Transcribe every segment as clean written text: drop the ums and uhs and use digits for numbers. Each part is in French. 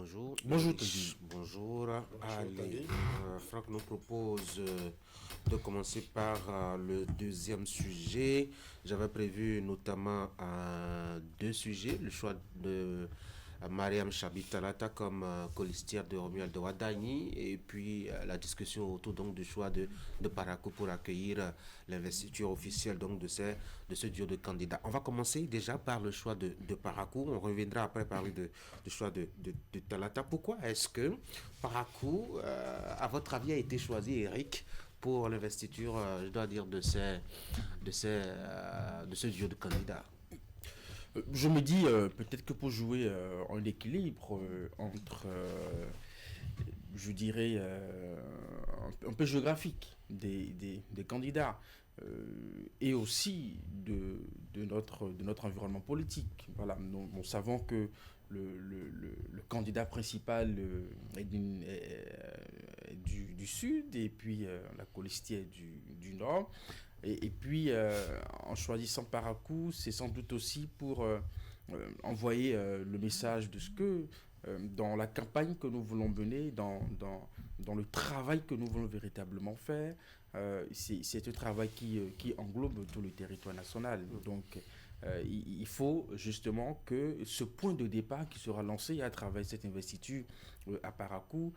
bonjour. Bonjour Teddy. Bonjour. Bonjour, Allez, Tanguy. Franck nous propose de commencer par le deuxième sujet. J'avais prévu notamment deux sujets, le choix de Mariam Chabi-Talata comme colistière de Romuald de Wadagni et puis la discussion autour donc du choix de Parakou pour accueillir l'investiture officielle donc de ce duo de candidats. On va commencer déjà par le choix de Parakou. On reviendra après parler du choix de Talata. Pourquoi est-ce que Parakou, à votre avis, a été choisi, Eric, pour l'investiture, je dois dire, de ce duo de candidats? Je me dis peut-être que pour jouer en équilibre entre, je dirais, un peu géographique des candidats et aussi de notre environnement politique. Voilà, nous savons que le candidat principal est du sud et puis la colistière du nord. Et puis, en choisissant Parakou, c'est sans doute aussi pour envoyer le message de ce que, dans la campagne que nous voulons mener, dans le travail que nous voulons véritablement faire, c'est un travail qui englobe tout le territoire national. Donc, il faut justement que ce point de départ qui sera lancé à travers cette investiture à Parakou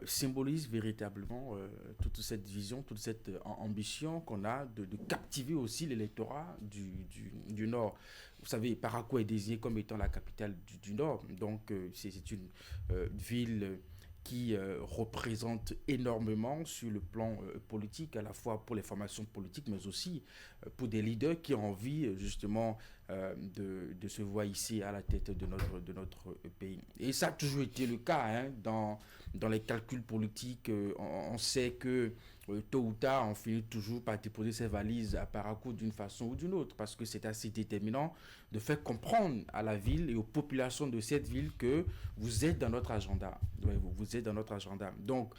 symbolise véritablement toute cette vision, toute cette ambition qu'on a de captiver aussi l'électorat du Nord. Vous savez, Parakou est désigné comme étant la capitale du Nord, donc c'est une ville qui représente énormément sur le plan politique, à la fois pour les formations politiques, mais aussi pour des leaders qui ont envie justement de se voir ici à la tête de notre pays. Et ça a toujours été le cas hein, dans les calculs politiques. On sait que tôt ou tard, on finit toujours par déposer ses valises à Parakou d'une façon ou d'une autre, parce que c'est assez déterminant de faire comprendre à la ville et aux populations de cette ville que vous êtes dans notre agenda. Ouais, vous êtes dans notre agenda. Donc,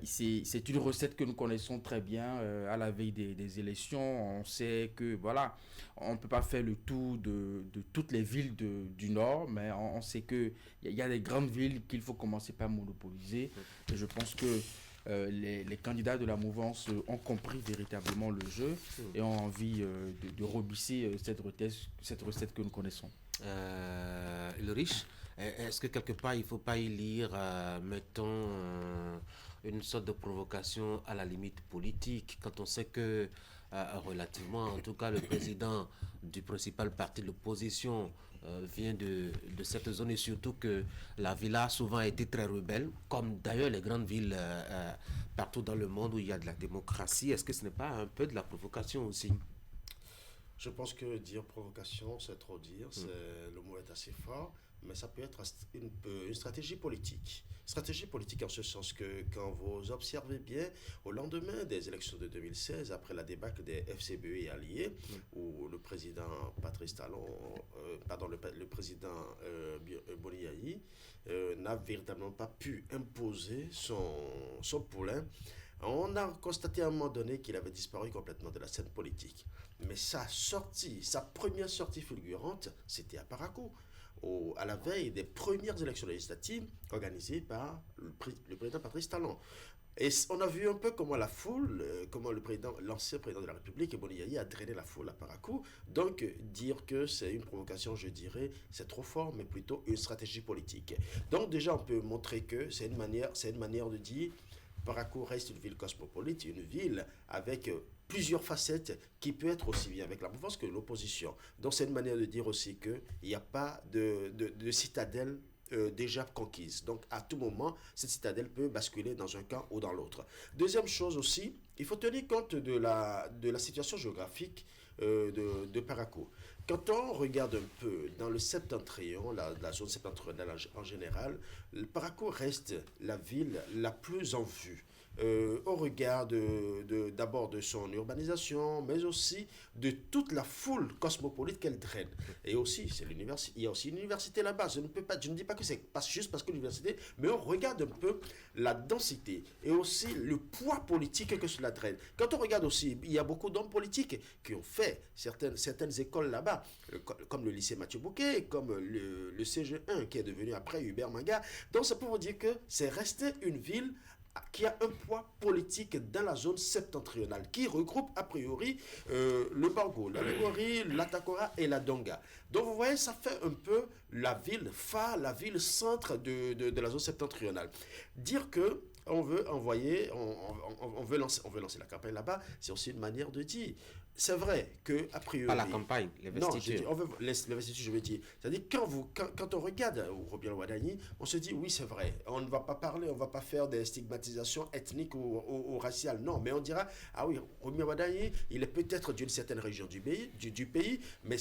c'est une recette que nous connaissons très bien à la veille des élections. On sait que, voilà, on ne peut pas faire le tour de toutes les villes du Nord, mais on sait qu'il y a des grandes villes qu'il faut commencer par monopoliser. Et je pense que les candidats de la mouvance ont compris véritablement le jeu et ont envie de rebisser cette recette que nous connaissons. Ulrich, est-ce que quelque part il ne faut pas y lire, mettons, une sorte de provocation à la limite politique, quand on sait que relativement, en tout cas, le président du principal parti de l'opposition vient de cette zone et surtout que la ville a souvent été très rebelle, comme d'ailleurs les grandes villes partout dans le monde où il y a de la démocratie. Est-ce que ce n'est pas un peu de la provocation aussi? Je pense que dire provocation, c'est trop dire. Le mot est assez fort, mais ça peut être une stratégie politique. Stratégie politique en ce sens que quand vous observez bien, au lendemain des élections de 2016, après la débâcle des FCBE et alliés, où le président Patrice Talon, le président Boni Yayi, n'a véritablement pas pu imposer son poulain. On a constaté à un moment donné qu'il avait disparu complètement de la scène politique. Mais sa première sortie fulgurante, c'était à Parakou, à la veille des premières élections législatives organisées par le président Patrice Talon. Et on a vu un peu comment la foule, comment l'ancien président de la République, Boni Yayi, a drainé la foule à Parakou. Donc, dire que c'est une provocation, je dirais, c'est trop fort, mais plutôt une stratégie politique. Donc, déjà, on peut montrer que c'est une manière de dire Parakou reste une ville cosmopolite, une ville avec plusieurs facettes qui peut être aussi bien avec la mouvance que l'opposition. Donc c'est une manière de dire aussi qu'il n'y a pas de citadelle déjà conquise. Donc à tout moment, cette citadelle peut basculer dans un camp ou dans l'autre. Deuxième chose aussi, il faut tenir compte de la situation géographique de Parakou. Quand on regarde un peu dans le septentrion, la zone septentrionale en général, Parakou reste la ville la plus en vue au regard d'abord de son urbanisation, mais aussi de toute la foule cosmopolite qu'elle traîne. Et aussi, il y a aussi une université là-bas. Je ne dis pas que c'est juste parce que l'université, mais on regarde un peu la densité et aussi le poids politique que cela traîne. Quand on regarde aussi, il y a beaucoup d'hommes politiques qui ont fait certaines écoles là-bas, comme le lycée Mathieu Bouquet, comme le CG1 qui est devenu après Hubert Manga. Donc c'est pour vous dire que c'est resté une ville qui a un poids politique dans la zone septentrionale, qui regroupe a priori le Bargo, la Légori, la Takora et la Donga. Donc vous voyez, ça fait un peu la ville phare, la ville centre de la zone septentrionale. Dire que on veut envoyer, on veut lancer la campagne là-bas, c'est aussi une manière de dire. C'est vrai que, a priori... Pas la campagne, les vestiges. Non, les vestiges, je veux dire. C'est-à-dire, quand on regarde Robien Wadani, on se dit, oui, c'est vrai, on ne va pas parler, on ne va pas faire des stigmatisations ethniques ou raciales. Non, mais on dira, ah oui, Robien Wadani, il est peut-être d'une certaine région du pays, mais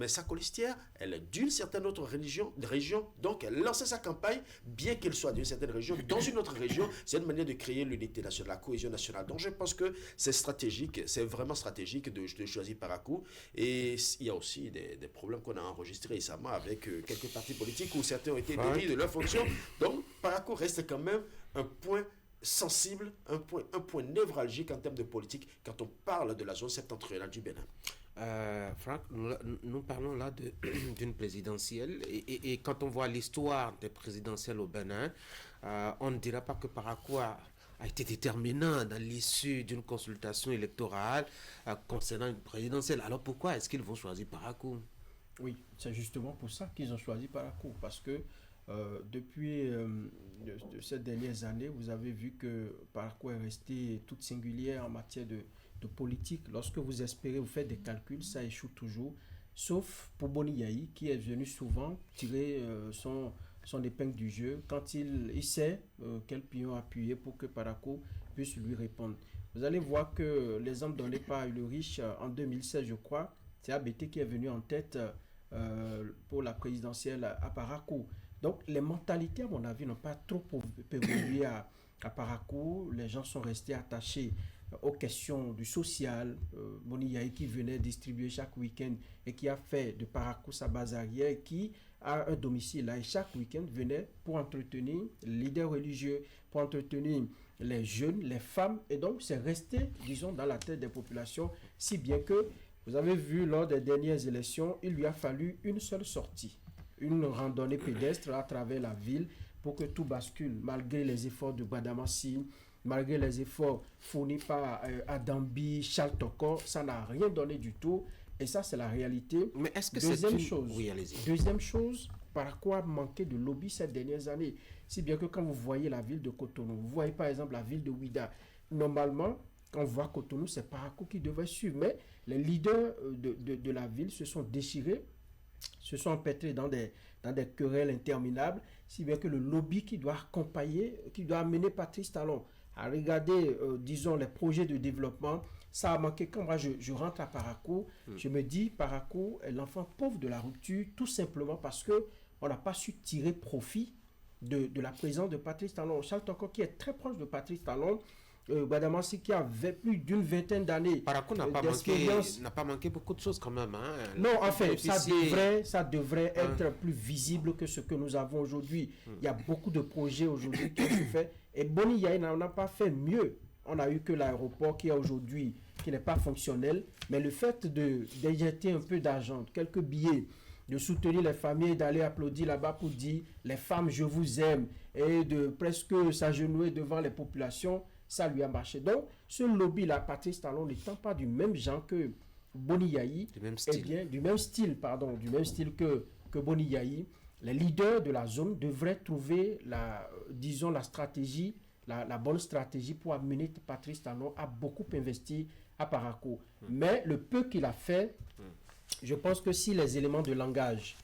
sa colistière, elle est d'une certaine autre région. Donc, elle lance sa campagne, bien qu'elle soit d'une certaine région, dans une autre région. C'est une manière de créer l'unité nationale, la cohésion nationale. Donc, je pense que c'est stratégique, c'est vraiment stratégique de choisir Parakou. Et il y a aussi des problèmes qu'on a enregistrés récemment avec quelques partis politiques où certains ont été démis de leurs fonctions. Donc, Parakou reste quand même un point sensible, un point névralgique en termes de politique quand on parle de la zone septentrionale du Bénin. Franck, nous parlons là d'une présidentielle et quand on voit l'histoire des présidentielles au Bénin, on ne dira pas que Parakou a été déterminant dans l'issue d'une consultation électorale concernant une présidentielle. Alors pourquoi est-ce qu'ils vont choisir Parakou? Oui, c'est justement pour ça qu'ils ont choisi Parakou, parce que depuis ces dernières années, vous avez vu que Parakou est resté toute singulière en matière de politique. Lorsque vous espérez, vous faites des calculs, ça échoue toujours, sauf pour Boni Yayi, qui est venu souvent tirer son épingle du jeu quand il sait quel pion appuyer pour que Parakou puisse lui répondre. Vous allez voir que l'exemple donné par le riche en 2016, je crois, c'est ABT qui est venu en tête pour la présidentielle à Parakou. Donc les mentalités, à mon avis, n'ont pas trop évolué à Parakou. Les gens sont restés attachés aux questions du social. Boni Yayi qui venait distribuer chaque week-end et qui a fait de Parakou sa base arrière, qui a un domicile là et chaque week-end venait pour entretenir les leaders religieux, pour entretenir les jeunes, les femmes, et donc c'est resté, disons, dans la tête des populations, si bien que vous avez vu lors des dernières élections, il lui a fallu une seule sortie, une randonnée pédestre à travers la ville pour que tout bascule, malgré les efforts de Gbadamassi, malgré les efforts fournis par Adambi, Charles Toko, ça n'a rien donné du tout. Et ça, c'est la réalité. Mais est-ce que Deuxième chose, Parakou a manqué de lobby ces dernières années. Si bien que quand vous voyez la ville de Cotonou, vous voyez par exemple la ville de Ouida, normalement, quand on voit Cotonou, c'est Parakou qui devrait suivre. Mais les leaders de la ville se sont déchirés, se sont empêtrés dans des querelles interminables, si bien que le lobby qui doit accompagner, qui doit amener Patrice Talon à regarder, disons, les projets de développement, ça a manqué. Quand moi je rentre à Parakou, je me dis, Parakou est l'enfant pauvre de la rupture, tout simplement parce qu'on n'a pas su tirer profit de la présence de Patrice Talon. Charles Toko, qui est très proche de Patrice Talon, Gbadamassi, qui avait plus d'une vingtaine d'années. Parakou n'a pas manqué beaucoup de choses quand même. Hein. Non, en fait, ça devrait être plus visible que ce que nous avons aujourd'hui. Il y a beaucoup de projets aujourd'hui qui sont faits. Et Boni Yayi n'en a pas fait mieux. On a eu que l'aéroport qui est aujourd'hui, qui n'est pas fonctionnel. Mais le fait d'injecter un peu d'argent, quelques billets, de soutenir les familles, d'aller applaudir là-bas pour dire « les femmes, je vous aime » et de presque s'agenouiller devant les populations, ça lui a marché. Donc, ce lobby-là, Patrice Talon n'étant pas du même genre que Boni Yayi, du même style que Boni Yayi, les leaders de la zone devraient trouver la stratégie, la bonne stratégie pour amener Patrice Talon à beaucoup investir à Parakou. Mais le peu qu'il a fait, je pense que si les éléments de langage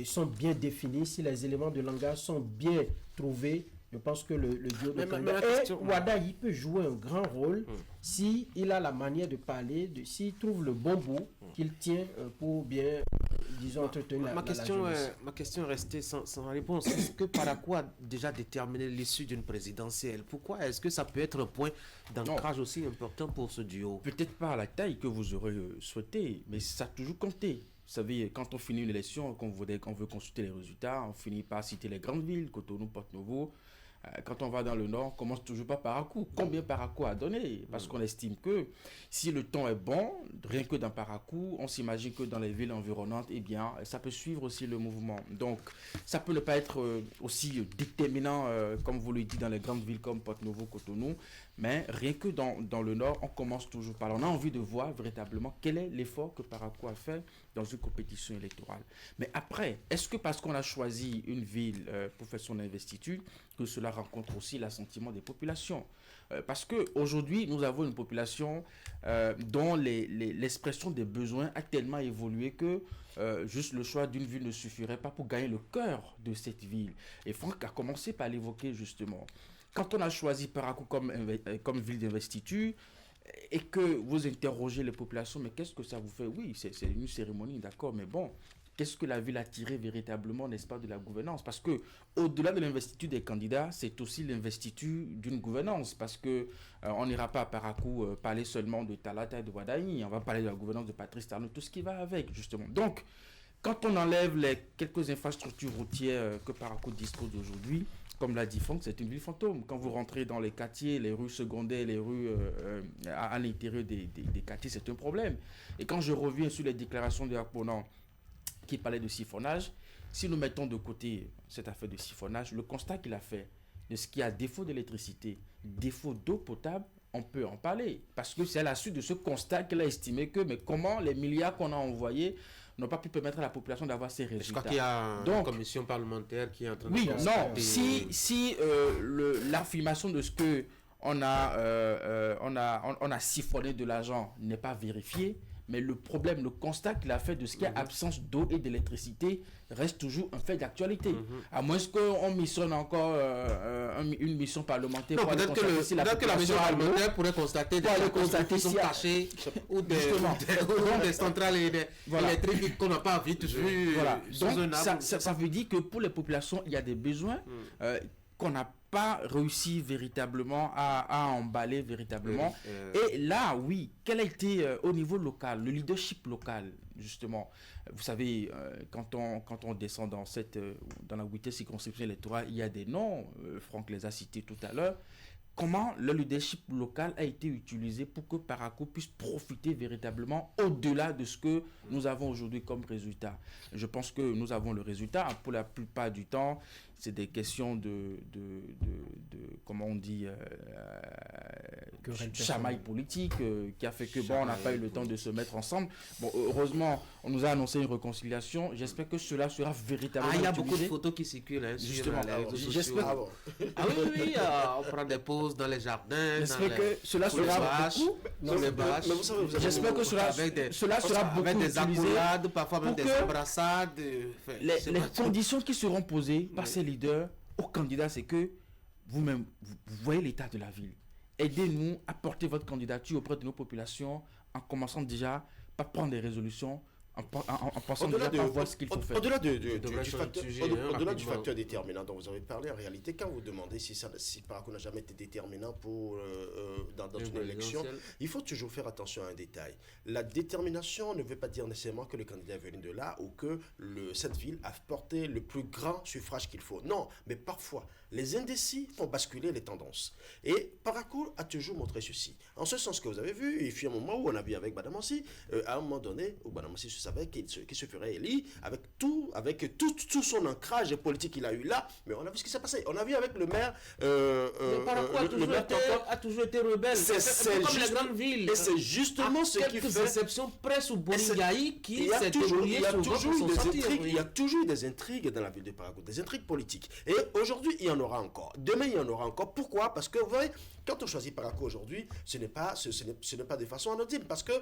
sont bien définis, si les éléments de langage sont bien trouvés, je pense que le duo de Wada, il peut jouer un grand rôle s'il a la manière de parler, s'il trouve le bon bout qu'il tient pour bien disons, entretenir Ma question est restée sans réponse. Est-ce que Parakou a déjà déterminé l'issue d'une présidentielle? Pourquoi est-ce que ça peut être un point d'ancrage aussi important pour ce duo? Peut-être pas à la taille que vous aurez souhaité, mais ça a toujours compté. Vous savez, quand on finit une élection, qu'on veut consulter les résultats, on finit par citer les grandes villes, Cotonou, Porto-Novo. Quand on va dans le nord, on commence toujours par Parakou. Combien Parakou a donné? Parce qu'on estime que si le temps est bon, rien que dans Parakou, on s'imagine que dans les villes environnantes, eh bien, ça peut suivre aussi le mouvement. Donc, ça peut ne pas être aussi déterminant, comme vous le dites, dans les grandes villes comme Porto-Novo, Cotonou, mais rien que dans le nord, on commence toujours par là. On a envie de voir véritablement quel est l'effort que Parakou a fait dans une compétition électorale. Mais après, est-ce que parce qu'on a choisi une ville pour faire son investiture, que cela rencontre aussi l'assentiment des populations? Parce qu'aujourd'hui, nous avons une population dont l'expression des besoins a tellement évolué que juste le choix d'une ville ne suffirait pas pour gagner le cœur de cette ville. Et Franck a commencé par l'évoquer justement. Quand on a choisi Parakou comme ville d'investiture, et que vous interrogez les populations, mais qu'est-ce que ça vous fait? Oui, c'est une cérémonie, d'accord, mais bon, qu'est-ce que la ville a tiré véritablement, n'est-ce pas, de la gouvernance? Parce que au-delà de l'investiture des candidats, c'est aussi l'investiture d'une gouvernance, parce que on n'ira pas à Parakou parler seulement de Talata et de Wadaï, on va parler de la gouvernance de Patrice Talon, tout ce qui va avec, justement. Donc, quand on enlève les quelques infrastructures routières que Parakou dispose aujourd'hui, comme l'a dit Franck, c'est une ville fantôme. Quand vous rentrez dans les quartiers, les rues secondaires, les rues à l'intérieur des quartiers, c'est un problème. Et quand je reviens sur les déclarations de Akponan qui parlait de siphonnage, si nous mettons de côté cette affaire de siphonnage, le constat qu'il a fait de ce qui a défaut d'électricité, défaut d'eau potable, on peut en parler. Parce que c'est à la suite de ce constat qu'il a estimé que, mais comment les milliards qu'on a envoyés n'ont pas pu permettre à la population d'avoir ces résultats. Je crois qu'il y a une commission parlementaire qui est en train de... Oui, non, si l'affirmation de ce que on a siphonné de l'argent n'est pas vérifiée, mais le problème, le constat qu'il a fait de ce qu'il y a absence d'eau et d'électricité reste toujours un fait d'actualité. À moins qu'on missionne encore une mission parlementaire. Non, peut-être que la mission parlementaire pourrait constater des qui sont cachés ou des centrales électriques qu'on n'a pas vite vu. Voilà. Donc, ça veut dire que pour les populations, il y a des besoins qu'on n'a pas réussi véritablement à emballer véritablement. Et là, oui, quel a été au niveau local, le leadership local, justement. Vous savez, quand on descend dans la 8e circonscription électorale, il y a des noms, Franck les a cités tout à l'heure. Comment le leadership local a été utilisé pour que Parakou puisse profiter véritablement au-delà de ce que nous avons aujourd'hui comme résultat? Je pense que nous avons le résultat. Pour la plupart du temps, c'est des questions de comment on dit, chamaille politique qui a fait que on n'a pas eu le temps de se mettre ensemble. Bon, heureusement, on nous a annoncé une réconciliation. J'espère que cela sera véritablement il y a beaucoup de photos qui circulent justement, sur les réseaux sociaux. Oui, on prend des pauses dans les jardins. J'espère que cela sera beaucoup. J'espère que cela sera beaucoup avec des accolades, parfois même des embrassades. Les conditions qui seront posées par ces leaders aux candidats, c'est que vous-même, vous voyez l'état de la ville. Aidez-nous à porter votre candidature auprès de nos populations en commençant déjà par prendre des résolutions, en pensant déjà par voir ce qu'il faut faire. Au-delà du facteur déterminant dont vous avez parlé, en réalité, quand vous demandez si Parakou n'a jamais été déterminant dans une élection, il faut toujours faire attention à un détail. La détermination ne veut pas dire nécessairement que le candidat est venu de là ou que cette ville a porté le plus grand suffrage qu'il faut. Non, mais parfois, les indécis font basculer les tendances. Et Parakou a toujours montré ceci. En ce sens que vous avez vu, il fut un moment où on a vu avec Badamassi, à un moment donné, où Badamassi savait qu'il se ferait élire avec tout son ancrage politique qu'il a eu là, mais on a vu ce qui s'est passé. On a vu avec le maire. Parakou a toujours été rebelle. C'est comme les grandes villes. Et c'est justement ce qui fait. Quelques exceptions près ou Boningaï qui s'est débrouillé il y a toujours eu des intrigues dans la ville de Parakou, des intrigues politiques. Et aujourd'hui, il y en aura encore. Demain, il y en aura encore. Pourquoi? Parce que vous voyez, quand on choisit Parakou aujourd'hui, ce n'est pas de façon anodine, parce que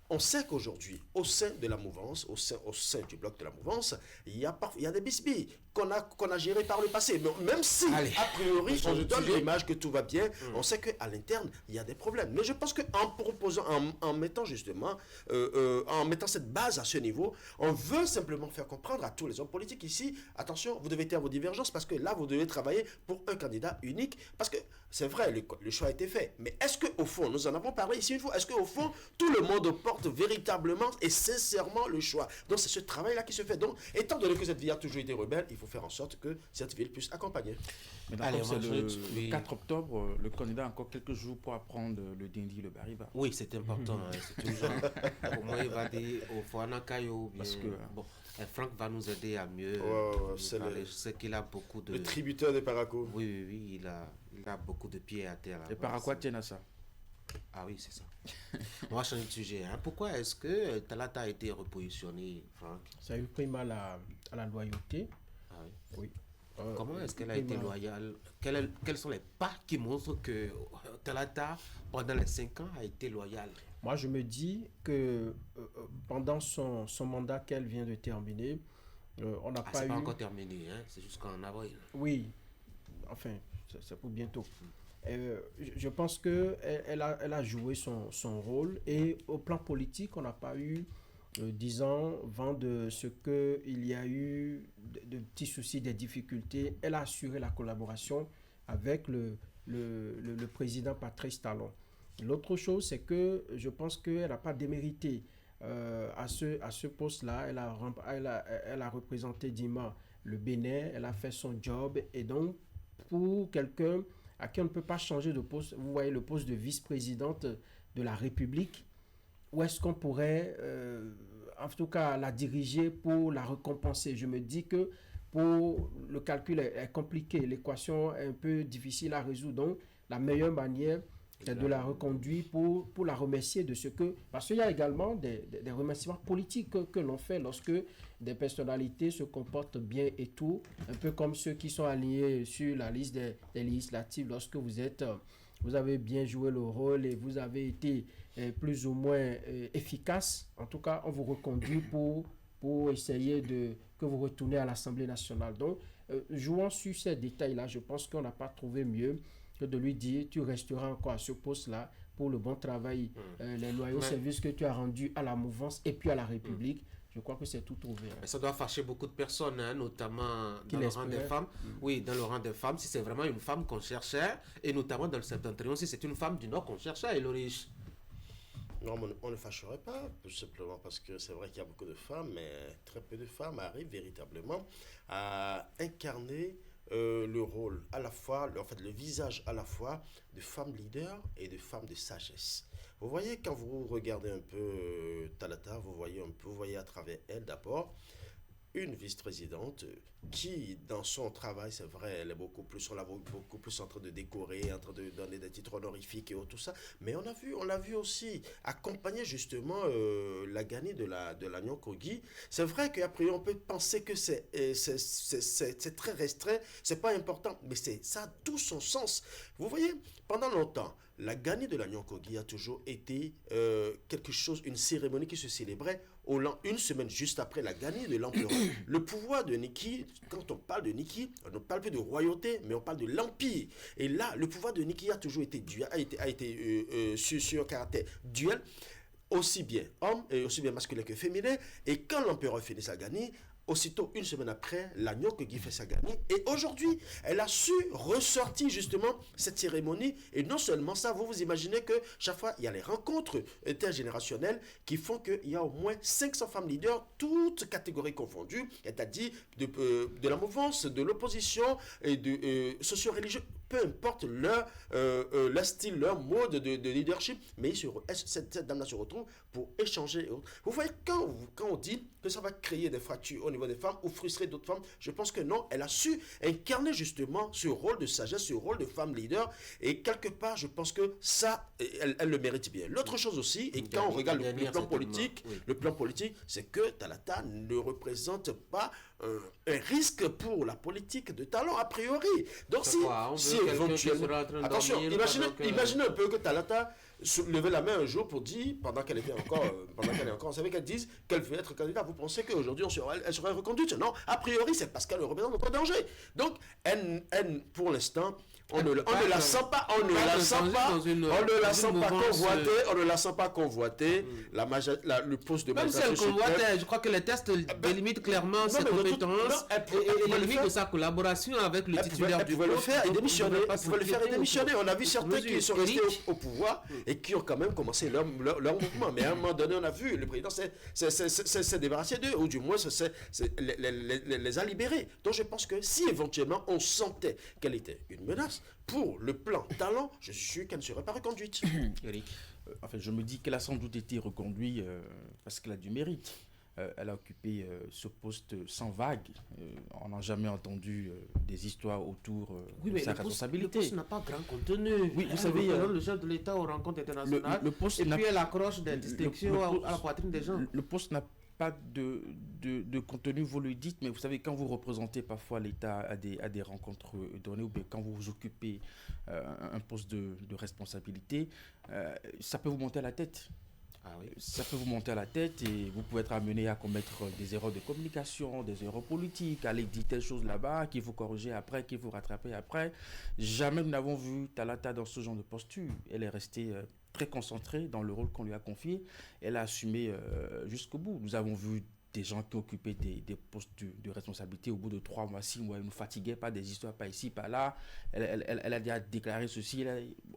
on sait qu'aujourd'hui, au sein de la mouvance, mouvance, au sein du bloc de la mouvance, il y a des bisbilles qu'on a gérées par le passé. Mais même si, Allez, a priori, on donne sujet. l'image que tout va bien, on sait qu'à l'interne, il y a des problèmes. Mais je pense qu'en proposant, en mettant justement, en mettant cette base à ce niveau, on veut simplement faire comprendre à tous les hommes politiques ici, attention, vous devez taire vos divergences parce que là, vous devez travailler pour un candidat unique. Parce que c'est vrai, le choix a été fait. Mais est-ce qu'au fond, nous en avons parlé ici une fois, est-ce qu'au fond, tout le monde porte véritablement et sincèrement le choix? Donc c'est ce travail-là qui se fait. Donc, étant donné que cette ville a toujours été rebelle, il faut faire en sorte que cette ville puisse accompagner. Mais Allez, d'accord, c'est oui. le 4 octobre, le candidat a encore quelques jours pour apprendre le dindi, le bariba. Oui, c'est important. C'est toujours. Pour moi, il va dire au Fouanakayo. Parce que bon, Franck va nous aider à mieux. C'est parler. Je sais qu'il a beaucoup de. le tributeur de Paraco. Oui, il a beaucoup de pieds à terre. Et par à quoi tiennent à ça? Ah oui, c'est ça. On va changer de sujet. Pourquoi est-ce que Talata a été repositionné, Franck? Ça a eu prime à la loyauté. Ah oui. Oui. Comment est-ce qu'elle a été loyale? Quels sont les pas qui montrent que Talata, pendant les 5 ans, a été loyale? Moi, je me dis que pendant son mandat qu'elle vient de terminer, on n'a pas c'est eu... pas encore terminé, hein? C'est jusqu'en avril. Oui, enfin, c'est pour bientôt. Je pense qu'elle elle a joué son rôle et au plan politique, on n'a pas eu, disons, vent de ce qu'il y a eu de petits soucis, des difficultés. Elle a assuré la collaboration avec le président Patrice Talon. L'autre chose, c'est que je pense qu'elle n'a pas démérité à ce poste-là. Elle a représenté Dima le Bénin, elle a fait son job et donc pour quelqu'un à qui on ne peut pas changer de poste, vous voyez le poste de vice-présidente de la République, où est-ce qu'on pourrait en tout cas la diriger pour la récompenser? Je me dis que pour le calcul est compliqué, l'équation est un peu difficile à résoudre, donc la meilleure manière c'est de la reconduire pour la remercier de ce que... Parce qu'il y a également des remerciements politiques que l'on fait lorsque des personnalités se comportent bien et tout, un peu comme ceux qui sont alignés sur la liste des législatives, lorsque vous avez bien joué le rôle et vous avez été plus ou moins efficace. En tout cas, on vous reconduit pour essayer que vous retournez à l'Assemblée nationale. Donc, jouant sur ces détails-là, je pense qu'on n'a pas trouvé mieux que de lui dire tu resteras encore à ce poste-là pour le bon travail, les loyaux services que tu as rendus à la mouvance et puis à la République. Je crois que c'est tout trouvé. Mais ça doit fâcher beaucoup de personnes, hein, notamment dans le rang des femmes. Oui, dans le rang des femmes, si c'est vraiment une femme qu'on cherchait, et notamment dans le septentrion, si c'est une femme du Nord qu'on cherchait, et riche. Non, mais on ne fâcherait pas, tout simplement parce que c'est vrai qu'il y a beaucoup de femmes, mais très peu de femmes arrivent véritablement à incarner le rôle à la fois, en fait le visage à la fois de femmes leaders et de femmes de sagesse. Vous voyez, quand vous regardez un peu Talata, vous voyez à travers elle d'abord une vice-présidente qui, dans son travail, c'est vrai, elle est on la voit beaucoup plus en train de décorer, en train de donner des titres honorifiques et tout ça. Mais on l'a vu aussi accompagner justement la gagnée de la Nyankogi. C'est vrai qu'après, on peut penser que c'est très restreint, c'est pas important, mais ça a tout son sens. Vous voyez, pendant longtemps, la gagnée de la Nyankogi a toujours été quelque chose, une cérémonie qui se célébrait une semaine juste après la gagnée de l'empereur. Le pouvoir de Niki, quand on parle de Niki, on ne parle plus de royauté, mais on parle de l'empire. Et là, le pouvoir de Niki a toujours été sur un caractère duel, aussi bien homme et aussi bien masculin que féminin. Et quand l'empereur finit sa gagnée, aussitôt, une semaine après, la Nyankogi fait sa gagnée. Et aujourd'hui, elle a su ressortir justement cette cérémonie. Et non seulement ça, vous imaginez que chaque fois, il y a les rencontres intergénérationnelles qui font qu'il y a au moins 500 femmes leaders, toutes catégories confondues, c'est-à-dire de la mouvance, de l'opposition et de socio-religieux. Peu importe leur style, leur mode de leadership, mais cette dame-là se retrouve pour échanger. Vous voyez, quand on dit que ça va créer des fractures au niveau des femmes ou frustrer d'autres femmes, je pense que non, elle a su incarner justement ce rôle de sagesse, ce rôle de femme leader, et quelque part, je pense que ça, elle le mérite bien. L'autre chose aussi, et quand on regarde le plan politique, c'est que Talata ne représente pas un risque pour la politique de talent a priori. Donc C'est quoi? On veut quelqu'un qui sera en train de attention, dormir imaginez un peu que Talata lever la main un jour pour dire, pendant qu'elle était encore, on savait qu'elle dise qu'elle veut être candidate. Vous pensez qu'aujourd'hui elle serait reconduite? Non, a priori c'est parce qu'elle représente notre danger. Donc, elle, pour l'instant, on ne la sent pas convoiter, le poste de même si elle convoite, je crois que les tests délimitent clairement ses compétences et limitent sa collaboration avec le titulaire du poste. Elle pouvait le faire et démissionner. On a vu certains qui sont restés au pouvoir et qui ont quand même commencé leur mouvement. Mais à un moment donné, on a vu, le président s'est débarrassé d'eux, ou du moins les a libérés. Donc je pense que si éventuellement on sentait qu'elle était une menace pour le plan talent, je suis sûr qu'elle ne serait pas reconduite. Eric, en fait, je me dis qu'elle a sans doute été reconduite parce qu'elle a du mérite. Elle a occupé ce poste sans vague. On n'a jamais entendu des histoires autour de sa responsabilité. Le poste n'a pas grand contenu. Oui, vous savez, le chef de l'État aux rencontres internationales, et puis elle accroche des distinctions à la poitrine des gens. Le poste n'a pas de contenu, vous le dites, mais vous savez, quand vous représentez parfois l'État à des rencontres données, ou bien quand vous occupez un poste de responsabilité, ça peut vous monter à la tête. Ah oui. Ça peut vous monter à la tête et vous pouvez être amené à commettre des erreurs de communication, des erreurs politiques, à aller dire telle chose là-bas, qu'il faut corriger après, qu'il faut rattraper après. Jamais nous n'avons vu Talata dans ce genre de posture. Elle est restée très concentrée dans le rôle qu'on lui a confié. Elle a assumé jusqu'au bout. Nous avons vu des gens qui occupaient des postes de responsabilité au bout de 3 mois, 6 mois. Ils nous fatiguaient pas des histoires, pas ici, pas là. Elle a déjà déclaré ceci.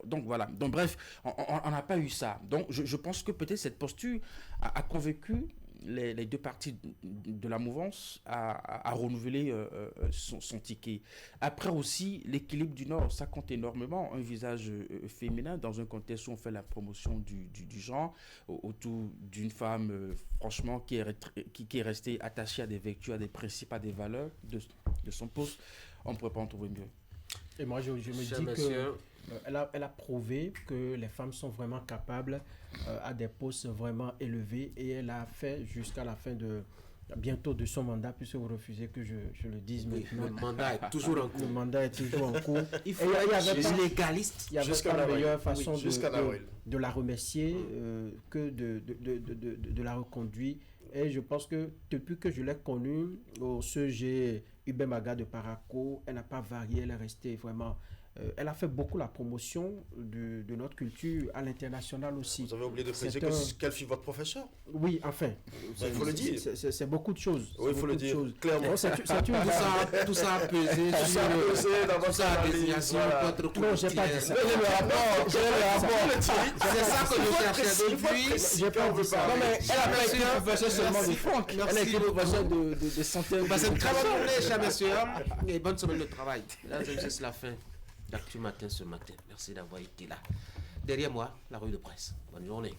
Donc voilà. Donc bref, on n'a pas eu ça. Donc je pense que peut-être cette posture a convaincu les deux parties de la mouvance à renouveler son ticket. Après aussi, l'équilibre du Nord, ça compte énormément. Un visage féminin dans un contexte où on fait la promotion du genre autour d'une femme, franchement, qui est restée attachée à des vertus, à des principes, à des valeurs de son poste. On ne pourrait pas en trouver mieux. Et moi, je me dis que elle a prouvé que les femmes sont vraiment capables à des postes vraiment élevés, et elle a fait jusqu'à la fin bientôt de son mandat, puisque vous refusez que je le dise maintenant. Le mandat est toujours en cours. Le mandat est toujours en cours. Il faut être légaliste. Il n'y avait pas de meilleure façon de la remercier que de la reconduire. Et je pense que depuis que je l'ai connue au CG Ubemaga de Parakou, elle n'a pas varié, elle est restée vraiment... elle a fait beaucoup la promotion de notre culture à l'international aussi. Vous avez oublié de préciser qu'elle fut votre professeur? Oui, enfin. Il faut le dire. C'est beaucoup de choses. Oui, il faut le dire. Clairement. Tout ça a pesé dans sa désignation. Non, je n'ai pas dit ça. C'est ça que je cherchais depuis. Je n'ai pas dit ça. Non, mais elle a pas été professeur seulement de Franck. Elle a été professeur de santé. C'est une très bonne journée, chers messieurs. Et bonne semaine de travail. Là, c'est la fin d'Actu Matin ce matin. Merci d'avoir été là. Derrière moi, la revue de presse. Bonne journée.